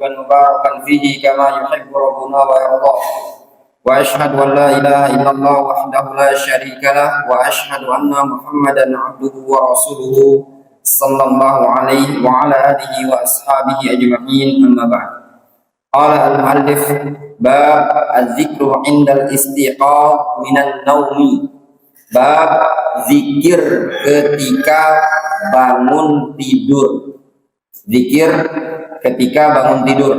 طيبا مباركا فيه كما يحب ربنا ويرضى. وأشهد أن لا إله إلا الله وحده لا شريك له وأشهد أن محمدا عبده ورسوله صلى الله عليه وعلى آله وأصحابه أجمعين. أما بعد. قال المؤلف: باب الذكر عند الاستيقاظ من النوم. Bab zikir ketika bangun tidur. Zikir ketika bangun tidur.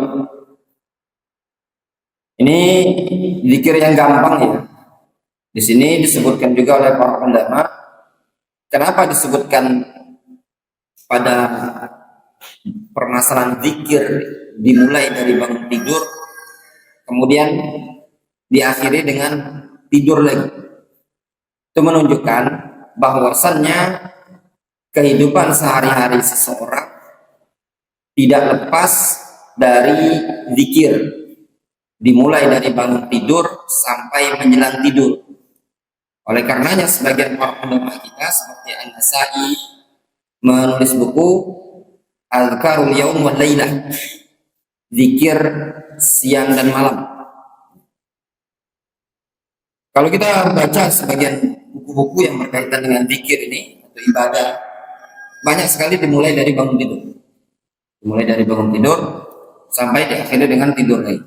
Ini zikir yang gampang ya. Di sini disebutkan juga oleh para ulama. Kenapa disebutkan pada permasalahan zikir dimulai dari bangun tidur, kemudian diakhiri dengan tidur lagi? Itu menunjukkan bahwasannya kehidupan sehari-hari seseorang tidak lepas dari zikir, dimulai dari bangun tidur sampai menjelang tidur. Oleh karenanya sebagian para ulama kita seperti An-Nasa'i menulis buku Azkarul Yaum wal Lailah, zikir siang dan malam. Kalau kita baca sebagian buku-buku yang berkaitan dengan zikir ini atau ibadah, banyak sekali dimulai dari bangun tidur. Dimulai dari bangun tidur sampai diakhiri dengan tidur lagi.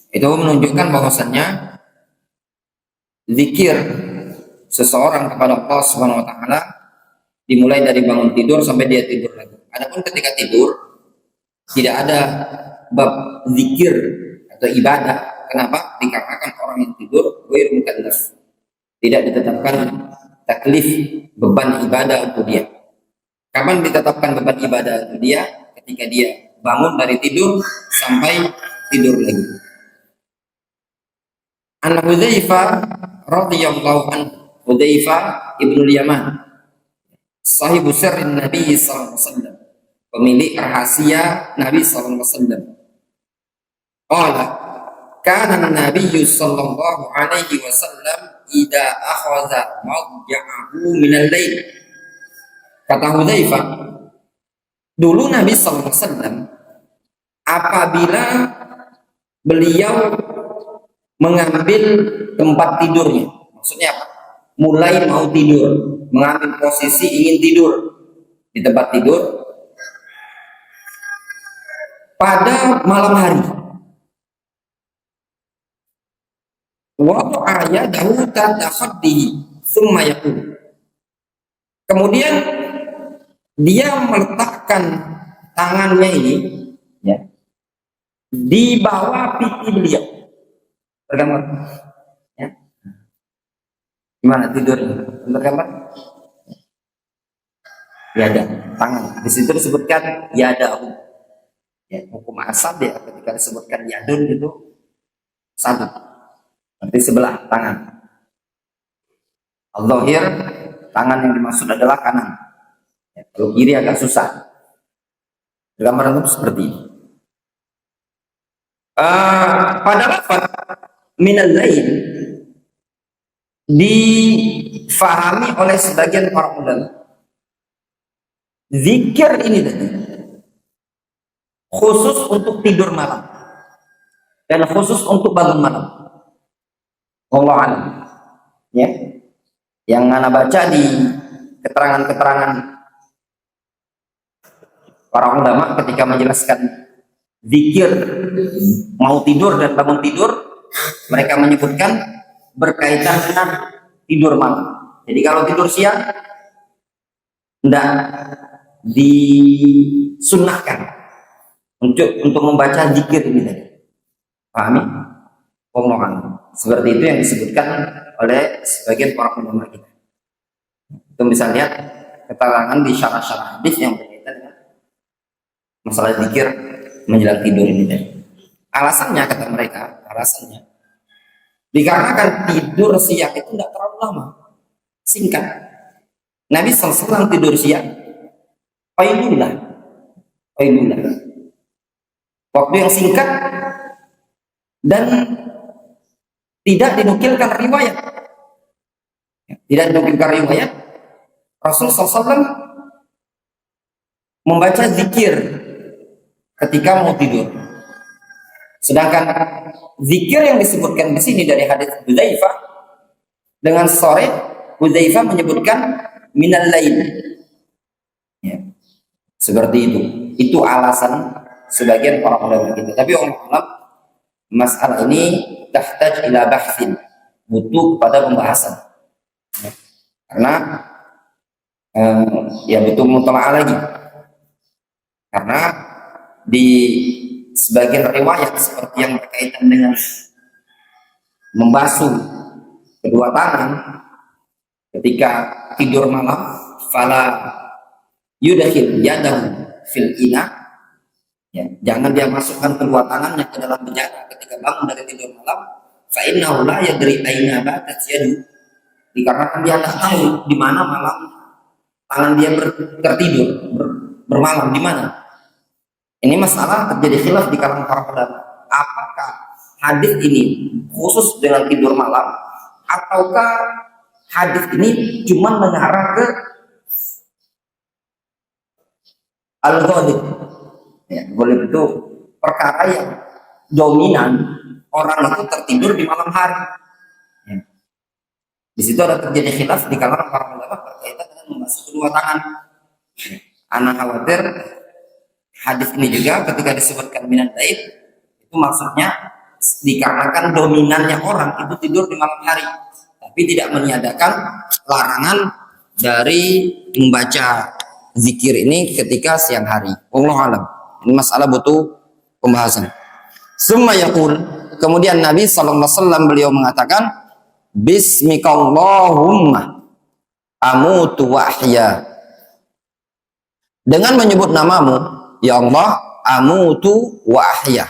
Itu menunjukkan bahwasannya zikir seseorang kepada Allah Subhanahu wa taala dimulai dari bangun tidur sampai dia tidur lagi. Adapun ketika tidur tidak ada bab zikir atau ibadah. Kenapa? Dikarenakan orang yang tidur ghairu mukallaf, tidak ditetapkan taklif beban ibadah untuk dia. Kapan ditetapkan beban ibadah untuk dia? Ketika dia bangun dari tidur sampai tidur lagi. An Hudzaifah radhiyallahu anhu, Hudzaifah ibnu Yaman, sahibu sirrin Nabi sallallahu alaihi wasallam, pemilik rahasia Nabi sallallahu alaihi wasallam. Qala kana Nabi sallallahu alaihi wasallam idza akhadha madja'ahu min al-lail. Kata Hudzaifah, dulu Nabi sallallahu alaihi wasallam apabila beliau mengambil tempat tidurnya, maksudnya apa? Mulai mau tidur, mengambil posisi ingin tidur di tempat tidur pada malam hari. Wada'a yadahu tahta khaddihi tsumma yaqul. Kemudian dia meletakkan tangannya ini ya di bawah pipi beliau. Tergambar ya. Gimana tidurnya? Tergambar? Ya ada tangan. Di situ disebutkan yadahu. Ya, hukum asal ya ketika disebutkan yadun itu satu. Berarti sebelah tangan. Al-Zahir, tangan yang dimaksud adalah kanan. Ya, kalau kiri agak susah. Gambaran itu seperti ini. Pada lafaz minal lail difahami oleh sebagian para ulama. Zikir ini tadi khusus untuk tidur malam dan khusus untuk bangun malam. Allah alam. Ya. Yang ana baca di keterangan-keterangan para ulama ketika menjelaskan zikir mau tidur dan bangun tidur, mereka menyebutkan berkaitan dengan tidur malam. Jadi kalau tidur siang tidak disunnahkan untuk membaca zikir ini tadi. Pahami? Omongan seperti itu yang disebutkan oleh sebagian para ulama kita. Itu bisa lihat keterangan di syarah-syarah hadis yang berkaitan dengan masalah zikir menjelang tidur ini tadi. Alasannya kata mereka, alasannya dikarenakan tidur siang itu tidak terlalu lama, singkat. Nabi SAW tidur siang, qailulah, waktu yang singkat dan tidak dinukilkan riwayat. Tidak dinukilkan riwayat. Rasul SAW membaca zikir ketika mau tidur. Sedangkan zikir yang disebutkan di sini dari hadis Hudzaifah dengan sore, Hudzaifah menyebutkan minal lail. Ya. Seperti itu. Itu alasan sebagian para ulama kita. Tapi Allah, masalah ini tahtaj ila bahsin, butuh pada pembahasan. Ya. Karena ya butuh mutalaah lagi. Karena di sebagian riwayat seperti yang berkaitan dengan membasuh kedua tangan ketika tidur malam, fala yudakhil yadahu fil ina, ya, jangan dia masukkan kedua tangannya ke dalam bejana ketika bangun dari tidur malam, fa innahu la yadri aina batat yadu, dikarenakan dia tidak tahu di mana malam tangan dia tertidur bermalam di mana. Ini masalah terjadi khilaf di kalangan para ulama. Apakah hadis ini khusus dengan tidur malam, ataukah hadis ini cuma mengarah ke al-ghalib? Ya, ghalib itu perkara yang dominan, orang itu tertidur di malam hari. Ya. Di situ ada terjadi khilaf di kalangan para ulama berkaitan dengan membasuh kedua tangan. Anak khawatir hadis ini juga ketika disebutkan minan taib, itu maksudnya dikarenakan dominannya orang itu tidur di malam hari, tapi tidak meniadakan larangan dari membaca zikir ini ketika siang hari. Wallahu alam. Ini masalah butuh pembahasan. Summa yaqul, kemudian Nabi sallallahu alaihi wasallam beliau mengatakan, bismikallahumma amutu wa ahya. Dengan menyebut namamu, ya Allah, amutu wa ahya.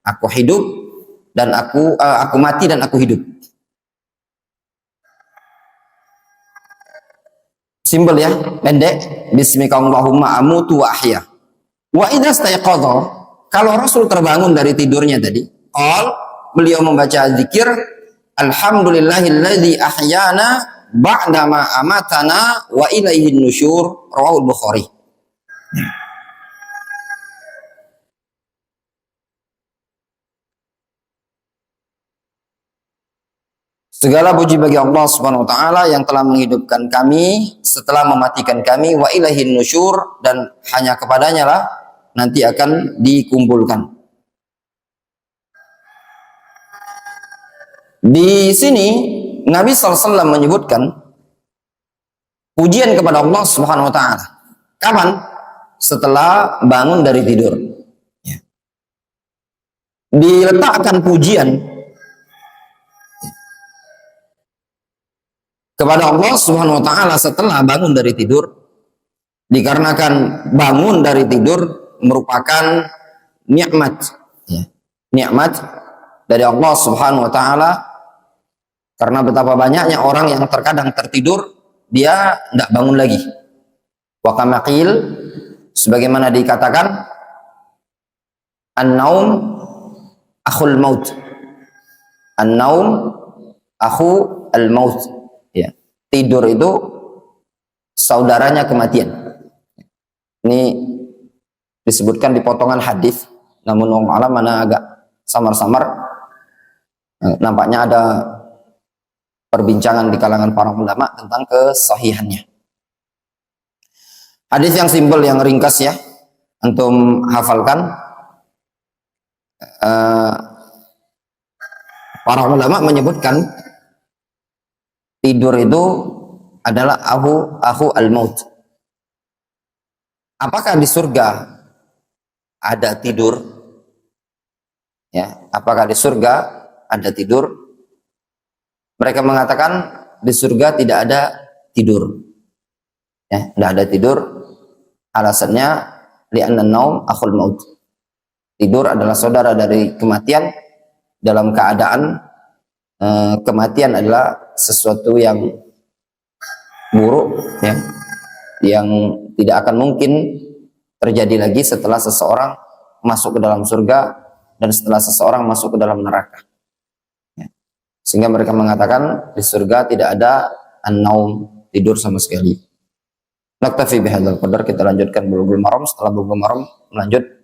Aku hidup dan aku mati dan aku hidup. Simpel ya, pendek. Bismikallahumma amutu wa ahya. Wa idza stayqadha, kalau Rasul terbangun dari tidurnya tadi, beliau membaca zikir, alhamdulillahilladzi ahyana ba'da ma amatana wa ilaihin nusyur, rawahul Bukhari. Segala puji bagi Allah Subhanahu wa taala yang telah menghidupkan kami setelah mematikan kami, wa ilaihin nusyur, dan hanya kepadanya lah nanti akan dikumpulkan. Di sini Nabi SAW menyebutkan pujian kepada Allah Subhanahu wa taala. Kapan? Setelah bangun dari tidur. Ya. Diletakkan pujian kepada Allah Subhanahu wa taala setelah bangun dari tidur, dikarenakan bangun dari tidur merupakan nikmat, ya, nikmat dari Allah Subhanahu wa taala, karena betapa banyaknya orang yang terkadang tertidur dia tidak bangun lagi. Wa kama qil, sebagaimana dikatakan, an-naum akhul maut, an-naum akhu al-maut. Ya, tidur itu saudaranya kematian. Ini disebutkan di potongan hadis, namun Allah mana agak samar-samar. Nampaknya ada perbincangan di kalangan para ulama tentang kesahihannya. Hadis yang simpel, yang ringkas ya, antum hafalkan. Para ulama menyebutkan tidur itu adalah akhu al-maut. Apakah di surga ada tidur? Ya, apakah di surga ada tidur? Mereka mengatakan di surga tidak ada tidur. Ya, tidak ada tidur. Alasannya li'anna an-naum akhul maut. Tidur adalah saudara dari kematian. Dalam keadaan kematian adalah sesuatu yang buruk, ya, yang tidak akan mungkin terjadi lagi setelah seseorang masuk ke dalam surga dan setelah seseorang masuk ke dalam neraka. Ya. Sehingga mereka mengatakan di surga tidak ada an-naum, tidur sama sekali. Naktafi bihadzal qadar, kita lanjutkan Bulughul Maram. Setelah Bulughul Maram lanjut